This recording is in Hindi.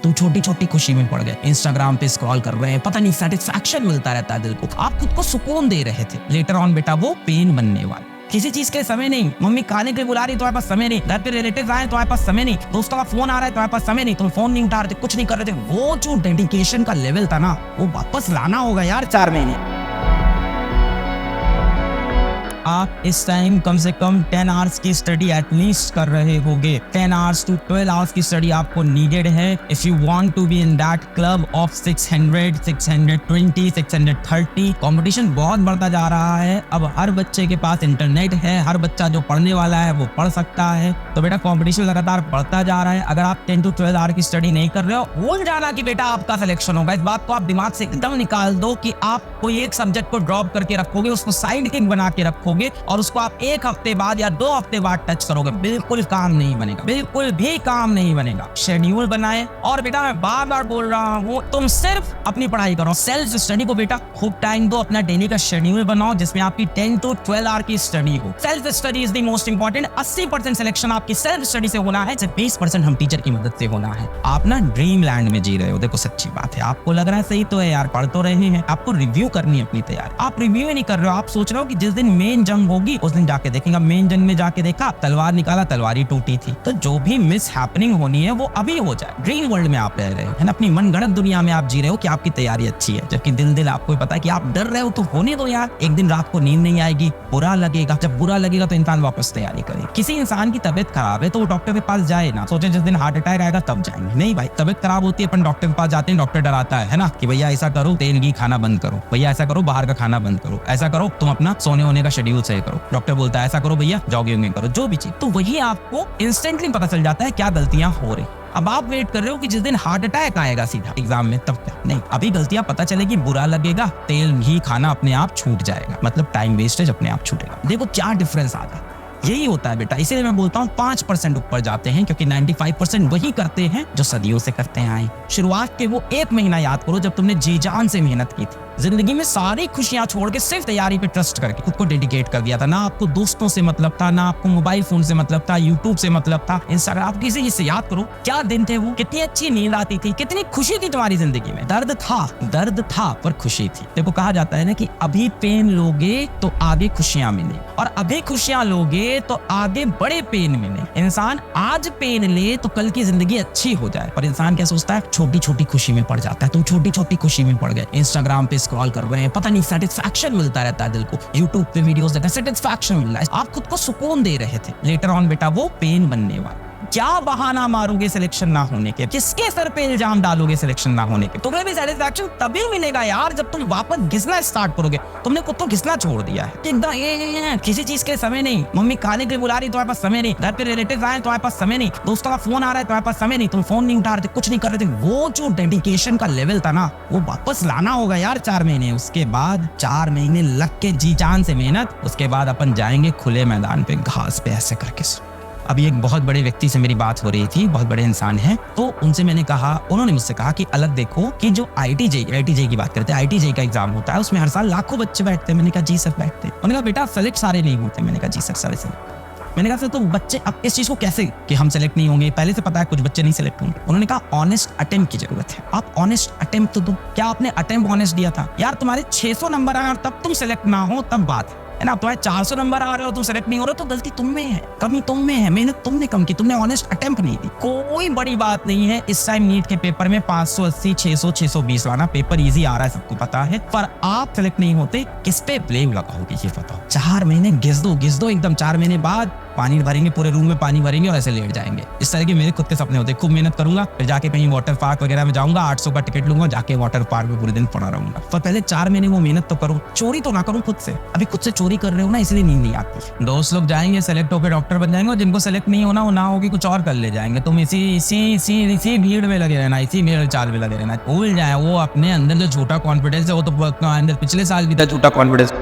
तुम छोटी छोटी खुशी में पड़ गए, इंस्टाग्राम पे स्क्रॉल कर रहे हैं, पता नहीं सेटिस्फैक्शन मिलता रहता है दिल को, आप खुद को सुकून दे रहे थे। लेटर ऑन बेटा वो पेन बनने वाला। किसी चीज के समय नहीं, मम्मी खाने के लिए बुला रही तुम्हारे पास समय नहीं, घर पे रिलेटिव आए तुम्हारे पास समय नहीं, दोस्तों का फोन आ रहा है तुम्हारे पास समय नहीं, तुम फोन नहीं उठा रहे थे, कुछ नहीं कर रहे थे। वो जो डेडिकेशन का लेवल था ना, वो वापस लाना होगा यार 4 महीने। आप इस टाइम कम से कम 10 आवर्स की स्टडी एटलीस्ट कर रहे होगे। 10 आवर्स टू 12 आवर्स की स्टडी आपको नीडेड है if you want to be in that club of 600, 620, 630। Competition बहुत बढ़ता जा रहा है। अब हर बच्चे के पास इंटरनेट है, हर बच्चा जो पढ़ने वाला है वो पढ़ सकता है। तो बेटा कंपटीशन लगातार बढ़ता जा रहा है। अगर आप 10 to 12 आवर की स्टडी नहीं कर रहे हो, भूल जाना कि बेटा आपका सिलेक्शन होगा। इस बात को आप दिमाग से एकदम निकाल दो कि आप कोई एक सब्जेक्ट को ड्रॉप करके रखोगे, उसको साइड किक बना के रखोगे और उसको आप 1 हफ्ते बाद या 2 हफ्ते बाद टच करोगे। बिल्कुल काम नहीं बनेगा, बिल्कुल भी काम नहीं बनेगा। शेड्यूल बनाए। और बेटा मैं बार बार बोल रहा हूँ, तुम सिर्फ अपनी पढ़ाई करो, सेल्फ स्टडी को बेटा खूब टाइम दो। अपना डेली का शेड्यूल बनाओ जिसमें आपकी 10 to 12 आवर की स्टडी हो। Self study is the most important. 80% selection आपकी सेल्फ स्टडी से होना है, सिर्फ 20% हम टीचर की मदद से होना है। आप ना ड्रीम लैंड में जी रहे हो। देखो सच्ची बात है, आपको लग रहा है सही तो है यार, पढ़ तो रहे हैं, आपको रिव्यू करनी है अपनी तैयारी। आप रिव्यू ही नहीं कर रहे हो। आप सोच रहे हो कि जिस दिन मेन जंग होगी उस दिन जाके देखेंगे। मेन जंग में जाके देखा, तलवार निकाला, तलवार ही टूटी थी। तो जो भी मिस हैपनिंग होनी है वो अभी हो जाए। ड्रीम वर्ल्ड में आप रह रहे हैं ना, अपनी मनगढ़ंत दुनिया में आप जी रहे हो कि आपकी तैयारी अच्छी है, जबकि दिल आपको पता है कि आप डर रहे हो। तो होने दो यार, एक दिन रात को नींद नहीं आएगी, बुरा लगेगा। जब बुरा लगेगा तो इंसान वापस तैयारी करे। किसी इंसान की तबीयत खराब है तो वो डॉक्टर के पास जाए ना, सोचे जिस दिन हार्ट अटैक आएगा तब जाएंगे। नहीं भाई, तबीयत खराब होती है अपन डॉक्टर के पास जाते हैं, डॉक्टर डराता है ना कि भैया ऐसा करो, तेल घी खाना बंद करो, भैया ऐसा करो, बाहर का खाना बंद करो, ऐसा करो, तुम अपना सोने होने का शेड्यूल सही करो। डॉक्टर बोलता है ऐसा करो भैया, जॉगिंग करो, जो भी चीज। तो वही आपको इंस्टेंटली पता चल जाता है क्या गलतियां हो रही। अब आप वेट कर रहे हो कि जिस दिन हार्ट अटैक आएगा सीधा एग्जाम में तब क्या। नहीं, अभी गलतियां पता चलेगी, बुरा लगेगा, तेल घी खाना अपने आप छूट जाएगा, मतलब टाइम वेस्टेज अपने आप छूटेगा। देखो क्या डिफरेंस आता है, यही होता है बेटा। इसीलिए मैं बोलता हूँ 5% ऊपर जाते हैं, क्योंकि 95% वही करते हैं जो सदियों से करते आए। शुरुआत के वो 1 महीना याद करो जब तुमने जी जान से मेहनत की थी, जिंदगी में सारी खुशियां छोड़ के सिर्फ तैयारी पे ट्रस्ट करके खुद को डेडिकेट कर दिया था। ना आपको दोस्तों से मतलब था, ना आपको मोबाइल फोन से मतलब था, यूट्यूब से मतलब था, इंस्टाग्राम। किसी से याद करो क्या दिन थे वो, कितनी अच्छी नींद आती थी, कितनी खुशी थी तुम्हारी जिंदगी में। दर्द था पर खुशी थी। देखो कहा जाता है ना कि अभी पेन लोगे तो आगे खुशियां मिले, और अभी खुशियां लोगे तो आगे बड़े पेन मिले। इंसान आज पेन ले तो कल की जिंदगी अच्छी हो जाए, पर इंसान क्या सोचता है, छोटी छोटी खुशी में पड़ जाता है। तुम छोटी छोटी खुशी में पड़ गए, इंस्टाग्राम पे स्क्रॉल कर रहे हैं, पता नहीं सेटिस्फैक्शन मिलता रहता है दिल को, यूट्यूब पे वीडियोस देखा, सेटिस्फैक्शन मिल रहा है, आप खुद को सुकून दे रहे थे। लेटर ऑन बेटा वो पेन बनने वाला। क्या बहाना मारोगे सिलेक्शन ना होने के, किसके सर पे इल्जाम डालोगे सिलेक्शन ना होने के। तुम्हें भी सेटिस्फैक्शन तभी मिलेगा यार जब तुम वापस घिसना स्टार्ट करोगे। तुमने खुद को घिसना छोड़ दिया है एकदम। ये किसी चीज के समय नहीं, मम्मी खाने के लिए बुला रही तुम्हारे पास समय नहीं, घर पे रिलेटिव आए तुम्हारे पास समय नहीं, दोस्तों का फोन आ रहा है तुम्हारे पास समय नहीं, तुम फोन नहीं उठा रहे थे, कुछ नहीं कर रहे थे। वो जो डेडिकेशन का लेवल था ना, वो वापस लाना होगा यार 4 महीने। उसके बाद 4 महीने लग के जी जान से मेहनत, उसके बाद अपन जाएंगे खुले मैदान पे, घास पे ऐसे करके। अभी एक बहुत बड़े व्यक्ति से मेरी बात हो रही थी, बहुत बड़े इंसान हैं, तो उनसे मैंने कहा, उन्होंने मुझसे कहा कि अलग देखो कि जो IIT-JEE की बात करते हैं, IIT-JEE का एग्जाम होता है, उसमें हर साल लाखों बच्चे बैठते हैं। मैंने कहा जी सर बैठते हैं। उन्होंने कहा बेटा सेलेक्ट सारे नहीं होते। मैंने कहा जी सर सारे सेलेक्ट। मैंने कहा सर तो बच्चे अब इस चीज को कैसे कि हम सेलेक्ट नहीं होंगे, पहले से पता है कुछ बच्चे नहीं सेलेक्ट होंगे। उन्होंने कहा ऑनेस्ट अटेम्प्ट की जरूरत है। आप ऑनेस्ट अटेम्प्ट तो दो। क्या आपने अटेम्प्ट ऑनेस्ट दिया था यार? तुम्हारे 600 नंबर आए और तब तुम सेलेक्ट ना हो तब बात है ना। तुम्हारे 400 नंबर आ रहे हो, तुम सेलेक्ट नहीं हो रहे, तो गलती तुम में है, कमी तुम में है, मेहनत तुमने कम की, तुमने ऑनेस्ट अटेम्प्ट नहीं दी। कोई बड़ी बात नहीं है। इस टाइम नीट के पेपर में 580, 600, 620 लाना, पेपर इजी आ रहा है, सबको पता है, पर आप सेलेक्ट नहीं होते, किस पे ब्लेम लगाओगे ये बताओ। 4 महीने घिस दो एकदम। 4 महीने बाद पानी भरेंगे, पूरे रूम में पानी भरेंगे और ऐसे लेट जाएंगे। इस तरह के मेरे खुद के सपने होते। खूब मेहनत करूंगा, फिर जाके कहीं वाटर पार्क वगैरह में जाऊंगा, 800 का टिकट लूंगा, जाके वाटर पार्क में पूरे दिन पड़ा रहूंगा। पर पहले 4 महीने वो मेहनत तो करो, चोरी तो ना करूं खुद से। अभी खुद से चोरी कर रहे हो ना, इसलिए नींद नहीं आती। दोस्त लोग जाएंगे सेलेक्ट होकर डॉक्टर बन जाएंगे, और जिनको सेलेक्ट नहीं होना वो ना होगी कुछ और कर ले जाएंगे। तुम इसी भीड़ में लगे रहना, इसी भीड़ चाल में लगे रहना। भूल जाए वो अपने अंदर जो झूठा कॉन्फिडेंस है, वो तो अंदर पिछले साल भी था झूठा कॉन्फिडेंस।